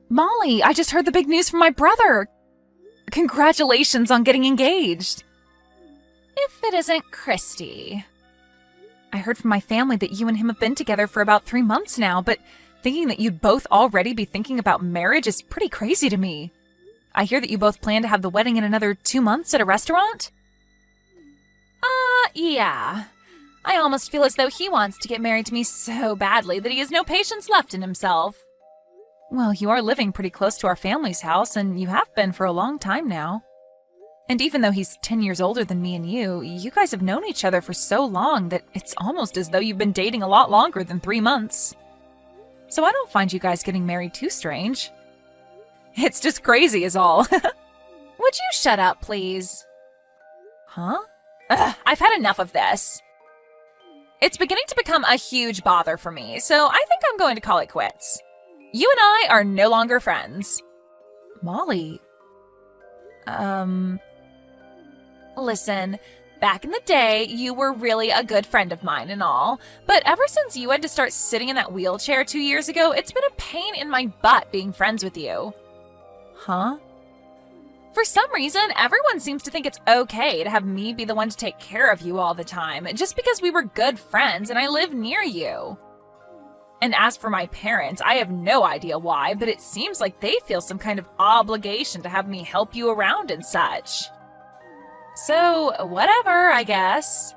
Molly, I just heard the big news from my brother. Congratulations on getting engaged. If it isn't Christy. I heard from my family that you and him have been together for about 3 months now, but thinking that you'd both already be thinking about marriage is pretty crazy to me. I hear that you both plan to have the wedding in another 2 months at a restaurant? Yeah. I almost feel as though he wants to get married to me so badly that he has no patience left in himself. Well, you are living pretty close to our family's house, and you have been for a long time now. And even though he's 10 years older than me and you guys have known each other for so long that it's almost as though you've been dating a lot longer than 3 months. So I don't find you guys getting married too strange. It's just crazy is all. Would you shut up, please? Huh? I've had enough of this. It's beginning to become a huge bother for me, so I think I'm going to call it quits. You and I are no longer friends. Molly. Listen, back in the day, you were really a good friend of mine and all, but ever since you had to start sitting in that wheelchair 2 years ago, it's been a pain in my butt being friends with you. Huh? For some reason, everyone seems to think it's okay to have me be the one to take care of you all the time, just because we were good friends and I live near you. And as for my parents, I have no idea why, but it seems like they feel some kind of obligation to have me help you around and such. So, whatever, I guess.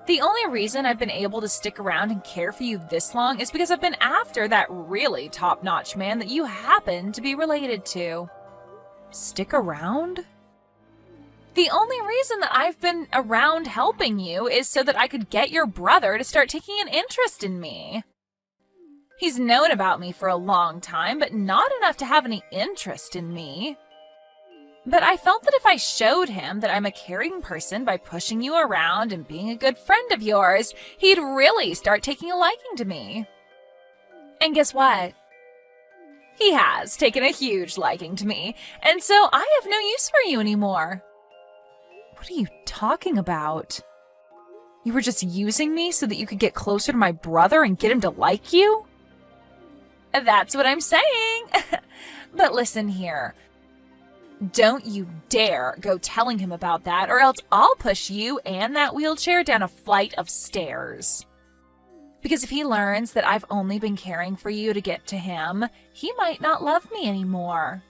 The only reason I've been able to stick around and care for you this long is because I've been after that really top-notch man that you happen to be related to. Stick around? The only reason that I've been around helping you is so that I could get your brother to start taking an interest in me. He's known about me for a long time, but not enough to have any interest in me. But I felt that if I showed him that I'm a caring person by pushing you around and being a good friend of yours, he'd really start taking a liking to me. And guess what? He has taken a huge liking to me, and so I have no use for you anymore. What are you talking about? You were just using me so that you could get closer to my brother and get him to like you? That's what I'm saying. But listen here. Don't you dare go telling him about that, or else I'll push you and that wheelchair down a flight of stairs. Because if he learns that I've only been caring for you to get to him, he might not love me anymore.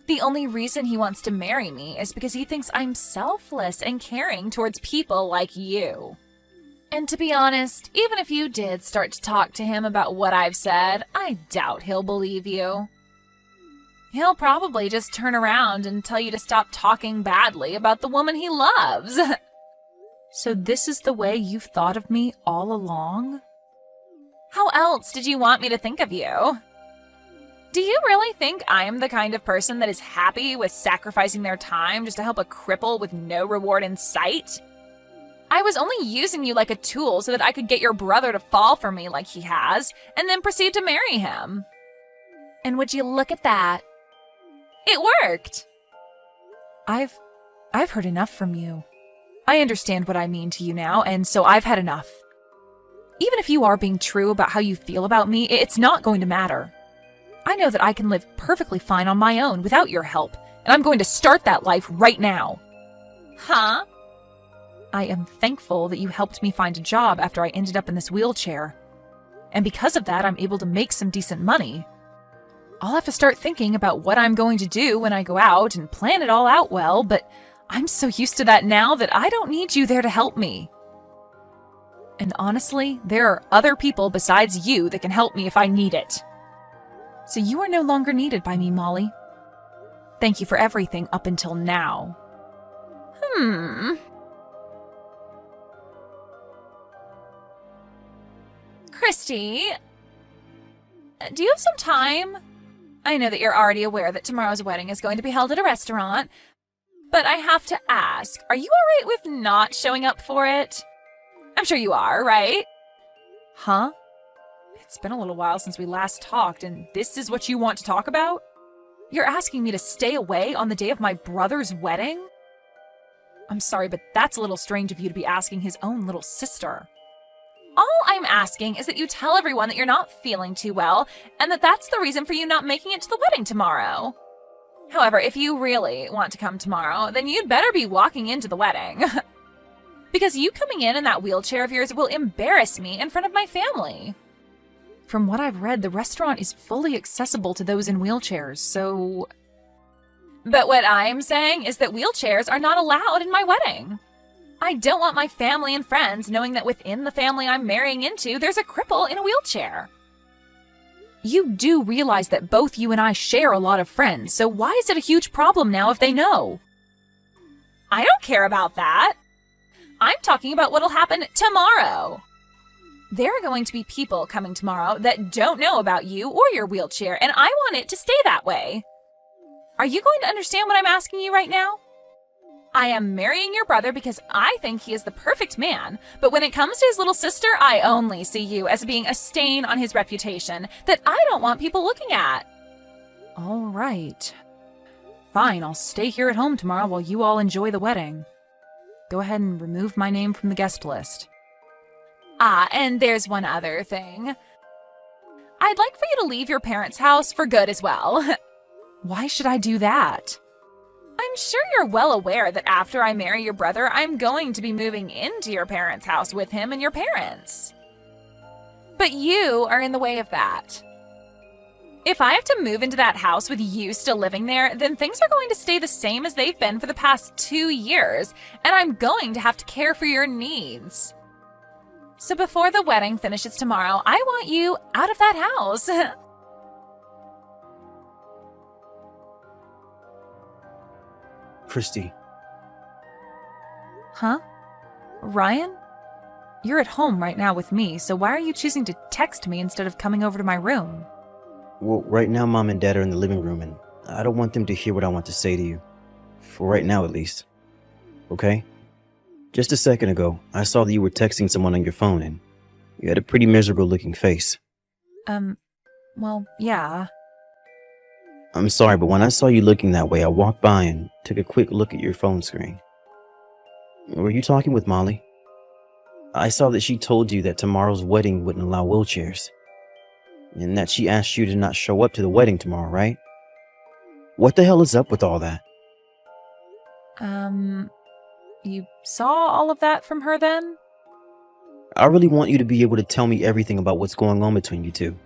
The only reason he wants to marry me is because he thinks I'm selfless and caring towards people like you. And to be honest, even if you did start to talk to him about what I've said, I doubt he'll believe you. He'll probably just turn around and tell you to stop talking badly about the woman he loves. So this is the way you've thought of me all along? How else did you want me to think of you? Do you really think I'm the kind of person that is happy with sacrificing their time just to help a cripple with no reward in sight? I was only using you like a tool so that I could get your brother to fall for me like he has, and then proceed to marry him. And would you look at that? It worked! I've heard enough from you. I understand what I mean to you now, and so I've had enough. Even if you are being true about how you feel about me, it's not going to matter. I know that I can live perfectly fine on my own without your help, and I'm going to start that life right now. Huh? I am thankful that you helped me find a job after I ended up in this wheelchair. And because of that, I'm able to make some decent money. I'll have to start thinking about what I'm going to do when I go out and plan it all out well, but I'm so used to that now that I don't need you there to help me. And honestly, there are other people besides you that can help me if I need it. So you are no longer needed by me, Molly. Thank you for everything up until now. Christy, do you have some time? I know that you're already aware that tomorrow's wedding is going to be held at a restaurant, but I have to ask, are you all right with not showing up for it? I'm sure you are, right? Huh? It's been a little while since we last talked, and this is what you want to talk about? You're asking me to stay away on the day of my brother's wedding? I'm sorry, but that's a little strange of you to be asking his own little sister. All I'm asking is that you tell everyone that you're not feeling too well, and that that's the reason for you not making it to the wedding tomorrow. However, if you really want to come tomorrow, then you'd better be walking into the wedding. Because you coming in that wheelchair of yours will embarrass me in front of my family. From what I've read, the restaurant is fully accessible to those in wheelchairs, so... But what I'm saying is that wheelchairs are not allowed in my wedding. I don't want my family and friends knowing that within the family I'm marrying into, there's a cripple in a wheelchair. You do realize that both you and I share a lot of friends, so why is it a huge problem now if they know? I don't care about that. I'm talking about what'll happen tomorrow. There are going to be people coming tomorrow that don't know about you or your wheelchair, and I want it to stay that way. Are you going to understand what I'm asking you right now? I am marrying your brother because I think he is the perfect man, but when it comes to his little sister, I only see you as being a stain on his reputation that I don't want people looking at. All right. Fine, I'll stay here at home tomorrow while you all enjoy the wedding. Go ahead and remove my name from the guest list. And there's one other thing. I'd like for you to leave your parents' house for good as well. Why should I do that? I'm sure you're well aware that after I marry your brother, I'm going to be moving into your parents' house with him and your parents. But you are in the way of that. If I have to move into that house with you still living there, then things are going to stay the same as they've been for the past 2 years, and I'm going to have to care for your needs. So before the wedding finishes tomorrow, I want you out of that house. Christy. Huh? Ryan? You're at home right now with me, so why are you choosing to text me instead of coming over to my room? Well, right now Mom and Dad are in the living room, and I don't want them to hear what I want to say to you. For right now, at least. Okay? Just a second ago, I saw that you were texting someone on your phone, and you had a pretty miserable looking face. Well, yeah. I'm sorry, but when I saw you looking that way, I walked by and took a quick look at your phone screen. Were you talking with Molly? I saw that she told you that tomorrow's wedding wouldn't allow wheelchairs. And that she asked you to not show up to the wedding tomorrow, right? What the hell is up with all that? You saw all of that from her then? I really want you to be able to tell me everything about what's going on between you two.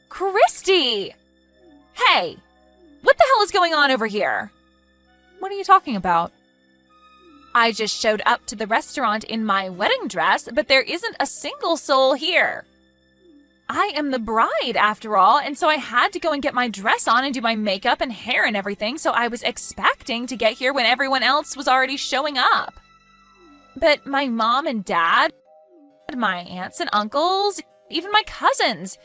Christy! Hey! What the hell is going on over here? What are you talking about? I just showed up to the restaurant in my wedding dress, but there isn't a single soul here. I am the bride, after all, and so I had to go and get my dress on and do my makeup and hair and everything, so I was expecting to get here when everyone else was already showing up. But my mom and dad, my aunts and uncles, even my cousins,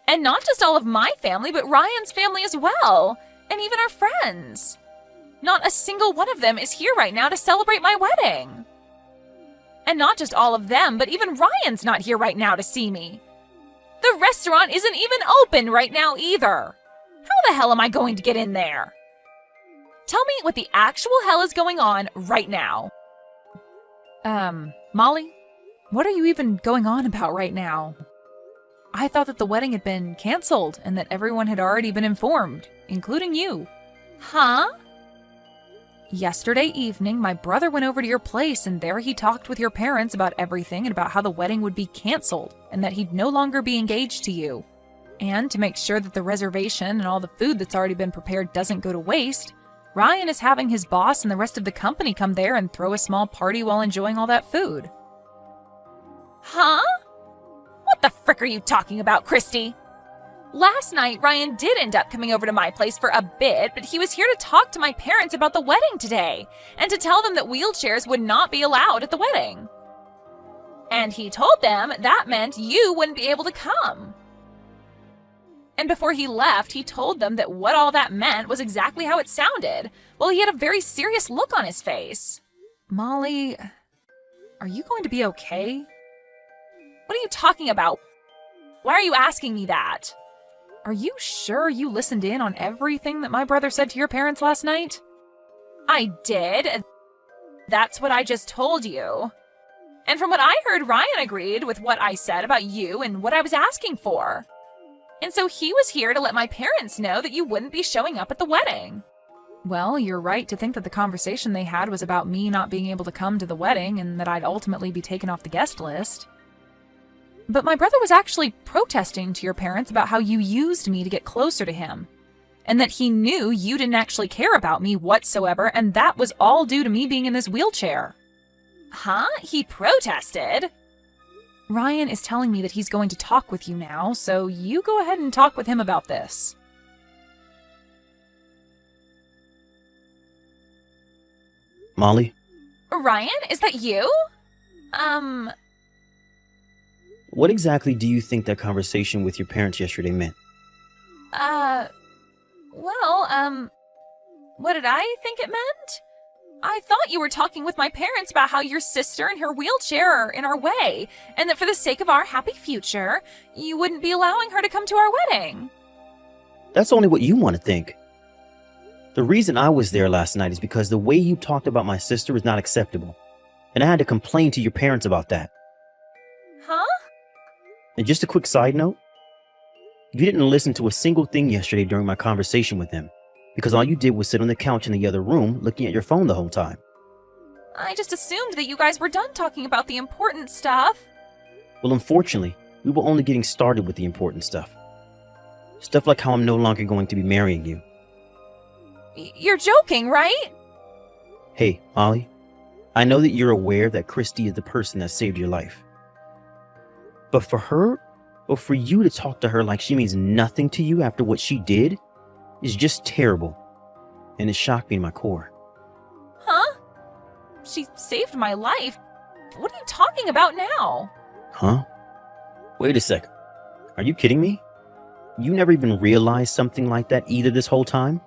and not just all of my family, but Ryan's family as well, and even our friends. Not a single one of them is here right now to celebrate my wedding. And not just all of them, but even Ryan's not here right now to see me. The restaurant isn't even open right now either. How the hell am I going to get in there? Tell me what the actual hell is going on right now. Molly, what are you even going on about right now? I thought that the wedding had been canceled and that everyone had already been informed, including you. Huh? Yesterday evening, my brother went over to your place and there he talked with your parents about everything and about how the wedding would be canceled and that he'd no longer be engaged to you. And to make sure that the reservation and all the food that's already been prepared doesn't go to waste, Ryan is having his boss and the rest of the company come there and throw a small party while enjoying all that food. Huh? What the frick are you talking about, Christy? Last night, Ryan did end up coming over to my place for a bit, but he was here to talk to my parents about the wedding today, and to tell them that wheelchairs would not be allowed at the wedding. And he told them that meant you wouldn't be able to come. And before he left, he told them that what all that meant was exactly how it sounded, while he had a very serious look on his face. Molly, are you going to be okay? What are you talking about? Why are you asking me that? Are you sure you listened in on everything that my brother said to your parents last night? I did. That's what I just told you. And from what I heard, Ryan agreed with what I said about you and what I was asking for. And so he was here to let my parents know that you wouldn't be showing up at the wedding. Well, you're right to think that the conversation they had was about me not being able to come to the wedding and that I'd ultimately be taken off the guest list. But my brother was actually protesting to your parents about how you used me to get closer to him, and that he knew you didn't actually care about me whatsoever, and that was all due to me being in this wheelchair. Huh? He protested? Ryan is telling me that he's going to talk with you now, so you go ahead and talk with him about this. Molly? Ryan, is that you? What exactly do you think that conversation with your parents yesterday meant? What did I think it meant? I thought you were talking with my parents about how your sister and her wheelchair are in our way, and that for the sake of our happy future, you wouldn't be allowing her to come to our wedding. That's only what you want to think. The reason I was there last night is because the way you talked about my sister is not acceptable, and I had to complain to your parents about that. Huh? And just a quick side note, you didn't listen to a single thing yesterday during my conversation with them, because all you did was sit on the couch in the other room looking at your phone the whole time. I just assumed that you guys were done talking about the important stuff. Well, unfortunately, we were only getting started with the important stuff. Stuff like how I'm no longer going to be marrying you. You're joking, right? Hey, Molly, I know that you're aware that Christy is the person that saved your life. But for her, or for you to talk to her like she means nothing to you after what she did, is just terrible, and it shocked me to my core. Huh? She saved my life? What are you talking about now? Huh? Wait a sec. Are you kidding me? You never even realized something like that either this whole time?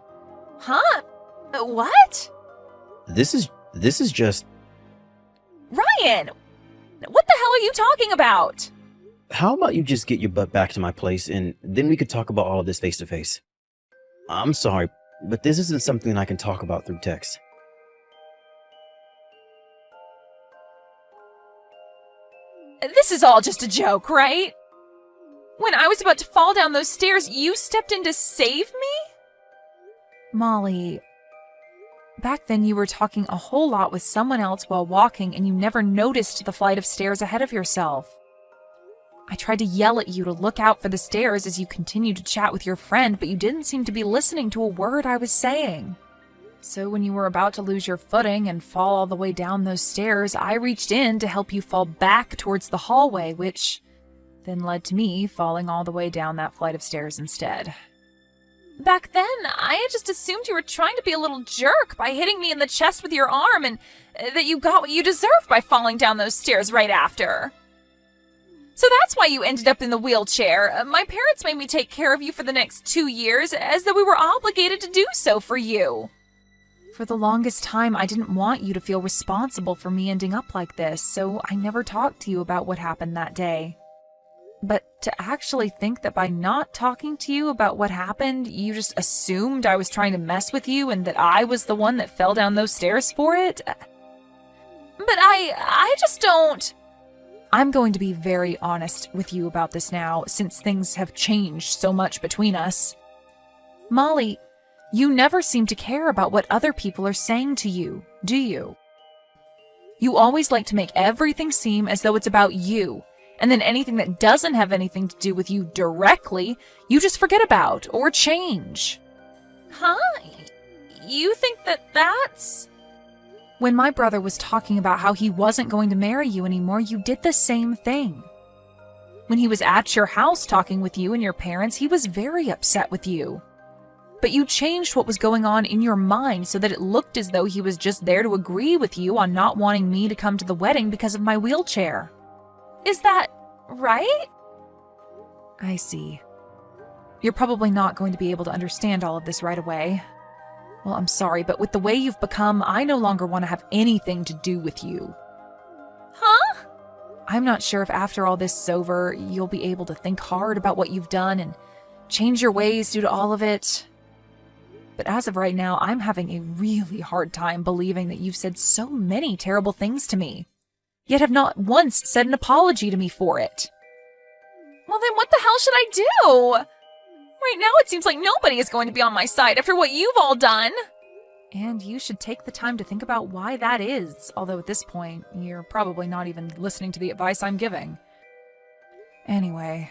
Huh? What? This is just... Ryan! What the hell are you talking about? How about you just get your butt back to my place and then we could talk about all of this face to face? I'm sorry, but this isn't something I can talk about through text. This is all just a joke, right? When I was about to fall down those stairs, you stepped in to save me? Molly, back then you were talking a whole lot with someone else while walking and you never noticed the flight of stairs ahead of yourself. I tried to yell at you to look out for the stairs as you continued to chat with your friend, but you didn't seem to be listening to a word I was saying. So when you were about to lose your footing and fall all the way down those stairs, I reached in to help you fall back towards the hallway, which then led to me falling all the way down that flight of stairs instead. Back then, I had just assumed you were trying to be a little jerk by hitting me in the chest with your arm and that you got what you deserved by falling down those stairs right after. So that's why you ended up in the wheelchair. My parents made me take care of you for the next 2 years, as though we were obligated to do so for you. For the longest time, I didn't want you to feel responsible for me ending up like this, so I never talked to you about what happened that day. But to actually think that by not talking to you about what happened, you just assumed I was trying to mess with you and that I was the one that fell down those stairs for it? But I just don't... I'm going to be very honest with you about this now, since things have changed so much between us. Molly, you never seem to care about what other people are saying to you, do you? You always like to make everything seem as though it's about you, and then anything that doesn't have anything to do with you directly, you just forget about or change. Huh? You think that's... When my brother was talking about how he wasn't going to marry you anymore, you did the same thing. When he was at your house talking with you and your parents, he was very upset with you. But you changed what was going on in your mind so that it looked as though he was just there to agree with you on not wanting me to come to the wedding because of my wheelchair. Is that right? I see. You're probably not going to be able to understand all of this right away. Well, I'm sorry, but with the way you've become, I no longer want to have anything to do with you. Huh? I'm not sure if after all this is over, you'll be able to think hard about what you've done and change your ways due to all of it. But as of right now, I'm having a really hard time believing that you've said so many terrible things to me, yet have not once said an apology to me for it. Well, then what the hell should I do? Right now it seems like nobody is going to be on my side after what you've all done. And you should take the time to think about why that is, although at this point, you're probably not even listening to the advice I'm giving. Anyway,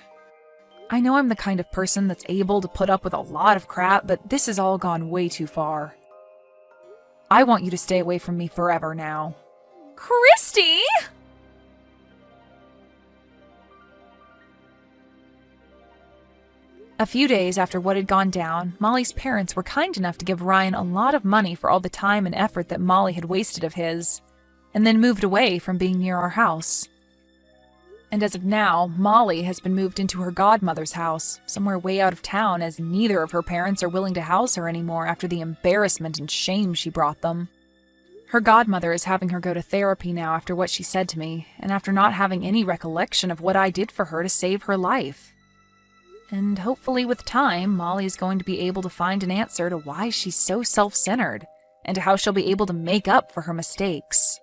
I know I'm the kind of person that's able to put up with a lot of crap, but this has all gone way too far. I want you to stay away from me forever now. Christy! A few days after what had gone down, Molly's parents were kind enough to give Ryan a lot of money for all the time and effort that Molly had wasted of his, and then moved away from being near our house. And as of now, Molly has been moved into her godmother's house, somewhere way out of town, as neither of her parents are willing to house her anymore after the embarrassment and shame she brought them. Her godmother is having her go to therapy now after what she said to me, and after not having any recollection of what I did for her to save her life. And hopefully with time, Molly is going to be able to find an answer to why she's so self-centered, and to how she'll be able to make up for her mistakes.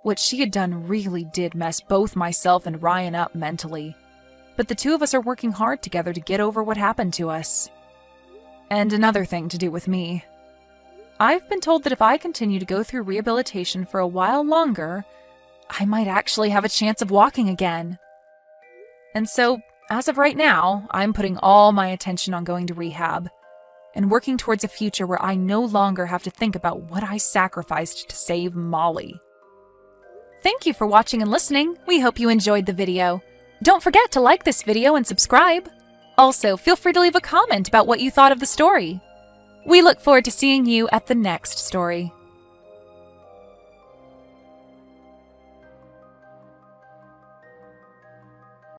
What she had done really did mess both myself and Ryan up mentally, but the two of us are working hard together to get over what happened to us. And another thing to do with me. I've been told that if I continue to go through rehabilitation for a while longer, I might actually have a chance of walking again. And so, as of right now, I'm putting all my attention on going to rehab and working towards a future where I no longer have to think about what I sacrificed to save Molly. Thank you for watching and listening. We hope you enjoyed the video. Don't forget to like this video and subscribe. Also, feel free to leave a comment about what you thought of the story. We look forward to seeing you at the next story.